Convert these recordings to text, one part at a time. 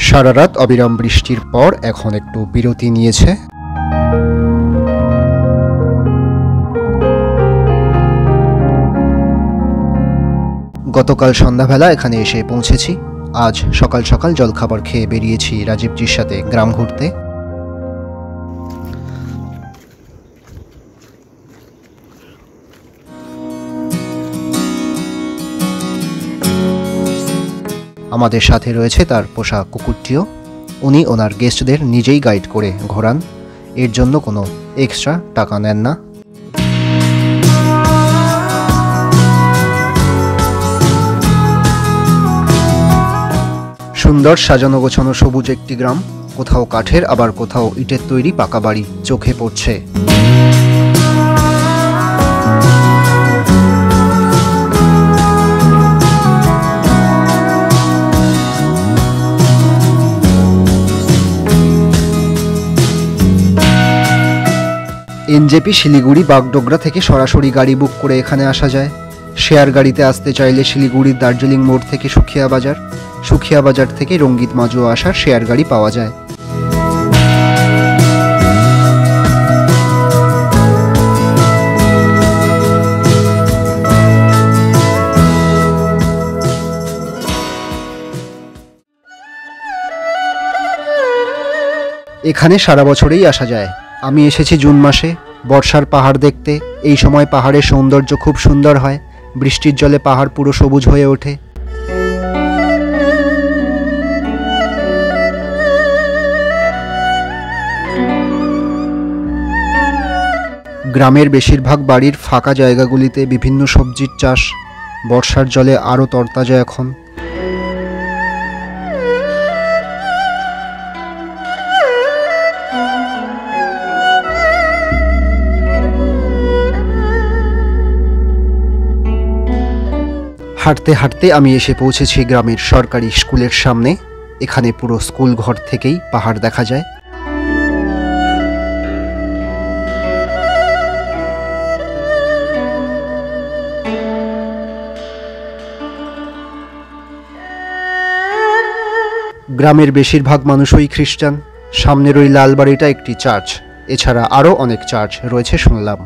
সারা রাত অবিরাম বৃষ্টির পর এখন একটু বিরতি নিয়েছে। গতকাল সন্ধ্যাবেলা এখানে এসে পৌঁছেছি। আজ সকাল সকাল জলখাবার খেয়ে বেরিয়েছি রাজীবজির সাথে গ্রাম ঘুরতে। আমাদের সাথে রয়েছে তার পোষা কুকুরটিও। উনি ওনার গেস্টদের নিজেই গাইড করে ঘোরান, এর জন্য কোনো এক্সট্রা টাকা নেন না। সুন্দর সাজানো গোছানো সবুজ একটি গ্রাম, কোথাও কাঠের আবার কোথাও ইটের তৈরি পাকা বাড়ি চোখে পড়ছে। এনজেপি শিলিগুড়ি বাগডোগরা থেকে সরাসরি গাড়ি বুক করে এখানে আসা যায়। শেয়ার গাড়িতে আসতে চাইলে শিলিগুড়ির দার্জিলিং মোড় থেকে সুখিয়া বাজার থেকে রঙ্গিত মাজুয়া আসার শেয়ার গাড়ি পাওয়া যায়। এখানে সারা বছরেই আসা যায়। আমি এসেছি জুন মাসে বর্ষার পাহাড় দেখতে। এই সময় পাহাড়ের সৌন্দর্য খুব সুন্দর হয়, বৃষ্টির জলে পাহাড় পুরো সবুজ হয়ে ওঠে। গ্রামের বেশিরভাগ বাড়ির ফাঁকা জায়গাগুলিতে বিভিন্ন সবজির চাষ। বর্ষার জলে আরও তরতাজা এখন। হাঁটতে হাঁটতে আমি এসে পৌঁছেছি গ্রামের সরকারি স্কুলের সামনে। এখানে পুরো স্কুল ঘর থেকেই পাহাড় দেখা যায়। গ্রামের বেশিরভাগ মানুষই খ্রিস্টান। সামনের ওই লাল বাড়িটা একটি চার্চ, এছাড়া আরও অনেক চার্চ রয়েছে শুনলাম।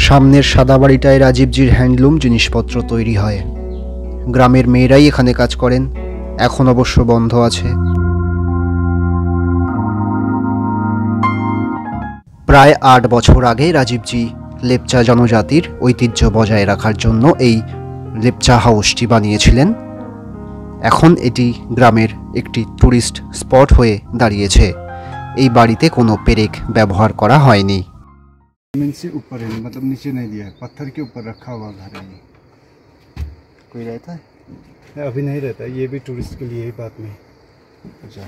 সামনের সাদা বাড়িটায় রাজীবজির হ্যান্ডলুম জিনিসপত্র তৈরি হয়। গ্রামের মেয়েরাই এখানে কাজ করেন, এখন অবশ্য বন্ধ আছে। প্রায় 8 বছর আগে রাজীবজি লেপচা জনজাতির ঐতিহ্য বজায় রাখার জন্য এই লেপচা হাউসটি বানিয়েছিলেন। এখন এটি গ্রামের একটি টুরিস্ট স্পট হয়ে দাঁড়িয়েছে। এই বাড়িতে কোনো পেরেক ব্যবহার করা হয়নি। जमीन से ऊपर है, मतलब नीचे नहीं दिया है, पत्थर के ऊपर रखा हुआ घर है। ये कोई रहता है? अभी नहीं रहता, ये भी टूरिस्ट के लिए ही बात में। अच्छा,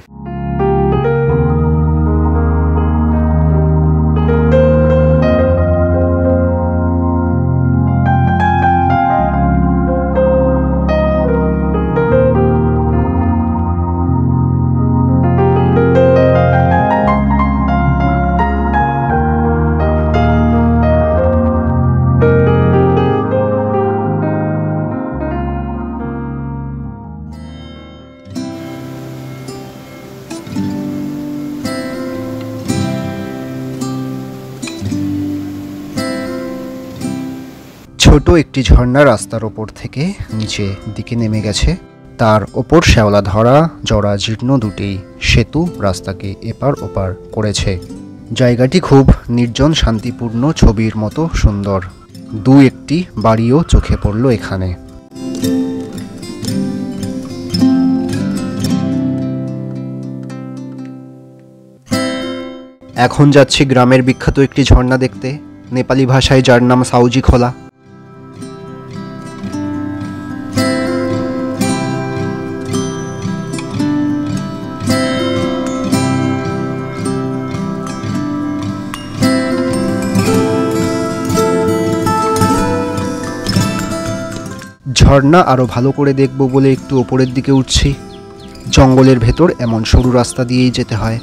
ছোট একটি ঝর্ণা রাস্তার ওপর থেকে নিচে দিকে নেমে গেছে। তার ওপর শ্যাওলা ধরা জরা জীর্ণ দুটি সেতু রাস্তাকে এপার ওপার করেছে। জায়গাটি খুব নির্জন শান্তিপূর্ণ, ছবির মতো সুন্দর। দু একটি বাড়িও চোখে পড়ল এখানে। এখন যাচ্ছি গ্রামের বিখ্যাত একটি ঝর্ণা দেখতে, নেপালি ভাষায় যার নাম সাউজি খোলা। ঝর্ণা আরও ভালো করে দেখব বলে একটু ওপরের দিকে উঠছি। জঙ্গলের ভেতর এমন সরু রাস্তা দিয়েই যেতে হয়।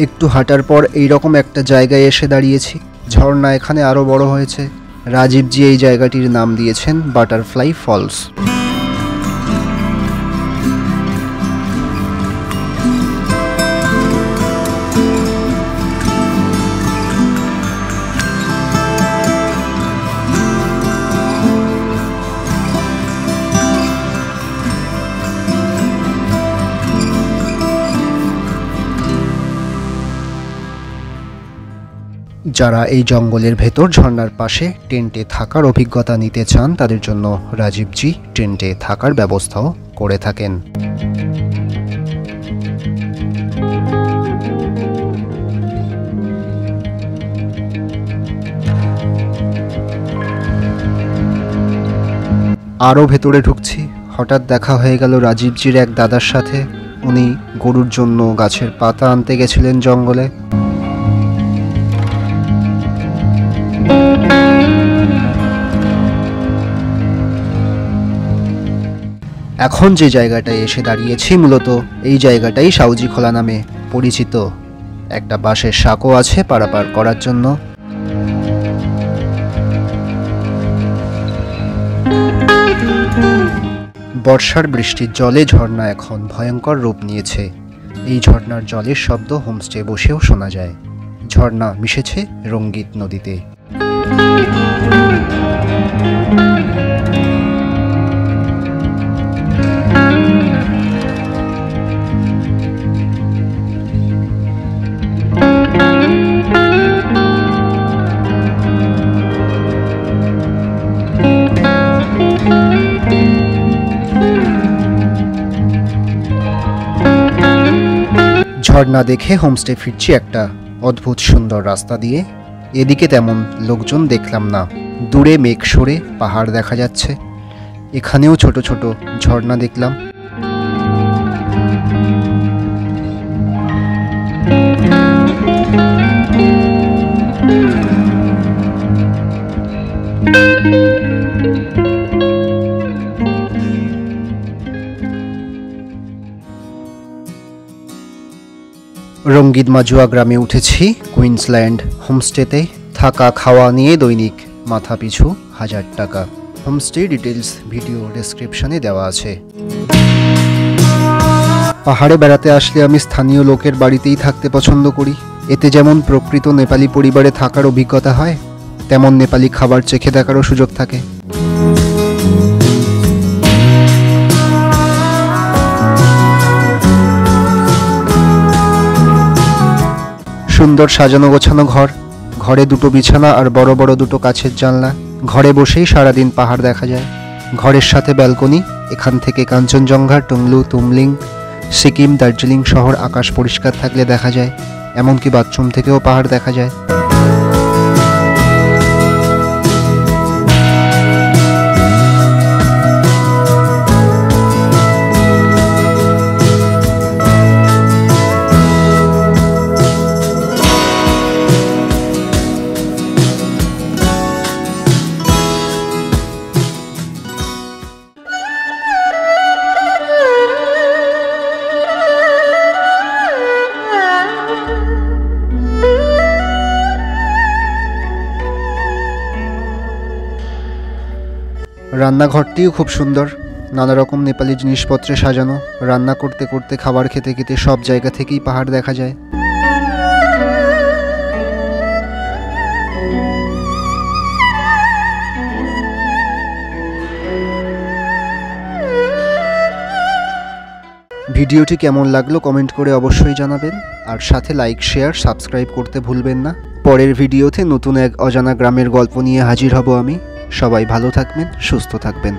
একটু হাঁটার পর এইরকম একটা জায়গায় এসে দাঁড়িয়েছি। ঝর্ণা এখানে আরও বড় হয়েছে। রাজীবজি এই জায়গাটির নাম দিয়েছেন বাটারফ্লাই ফলস। যারা এই জঙ্গলের ভেতর ঝর্ণার পাশে টেন্টে থাকার অভিজ্ঞতা নিতে চান তাদের জন্য রাজীবজি টেন্টে থাকার ব্যবস্থাও করে থাকেন। আরও ভেতরে ঢুকছি। হঠাৎ দেখা হয়ে গেল রাজীবজির এক দাদার সাথে। উনি গরুর জন্য গাছের পাতা আনতে গেছিলেন জঙ্গলে। এখন যে জায়গাটায় এসে দাঁড়িয়েছি মূলত এই জায়গাটাই সাউজি খোলা নামে পরিচিত। একটা বাঁশের সাঁকো আছে পারাপার করার জন্য। বর্ষার বৃষ্টির জলে ঝর্ণা এখন ভয়ঙ্কর রূপ নিয়েছে। এই ঝর্ণার জলের শব্দ হোমস্টে বসেও শোনা যায়। ঝর্ণা মিশেছে রঙ্গিত নদীতে। ঝর্ণা দেখে হোমস্টে ফিরছি একটা অদ্ভুত সুন্দর রাস্তা দিয়ে। এদিকে তেমন লোকজন দেখলাম না। দূরে মেঘ সরে পাহাড় দেখা যাচ্ছে। এখানেও ছোট ছোট ঝর্ণা দেখলাম। রঙ্গিত মাজুয়া গ্রামে উঠেছি। কুইন্সল্যান্ড হোমস্টেতে থাকা খাওয়া নিয়ে দৈনিক মাথা পিছু 1000 টাকা। হোমস্টে ডিটেলস ভিডিও ডেসক্রিপশনে দেওয়া আছে। পাহাড়ে বেড়াতে আসলে আমি স্থানীয় লোকের বাড়িতেই থাকতে পছন্দ করি। এতে যেমন প্রকৃত নেপালি পরিবারে থাকার অভিজ্ঞতা হয়, তেমন নেপালি খাবার চেখে দেখারও সুযোগ থাকে। সুন্দর সাজানো গোছানো ঘর। ঘরে দুটো বিছানা আর বড় বড় দুটো কাচের জানলা। ঘরে বসেই সারাদিন পাহাড় দেখা যায়। ঘরের সাথে ব্যালকনি। এখান থেকে কাঞ্চনজঙ্ঘা, টুংলু, তুমলিং, সিকিম, দার্জিলিং শহর আকাশ পরিষ্কার থাকলে দেখা যায়। এমনকি বাথরুম থেকেও পাহাড় দেখা যায়। রান্নাঘরটিও খুব সুন্দর। নানা রকম নেপালি জিনিসপত্রে সাজানো। রান্না করতে করতে খাবার খেতে খেতে সব জায়গা থেকেই পাহাড় দেখা যায়। ভিডিওটি কেমন লাগলো কমেন্ট করে অবশ্যই জানাবেন। আর সাথে লাইক, শেয়ার, সাবস্ক্রাইব করতে ভুলবেন না। পরের ভিডিওতে নতুন এক অজানা গ্রামের গল্প নিয়ে হাজির হব আমি। সবাই ভালো থাকবেন, সুস্থ থাকবেন।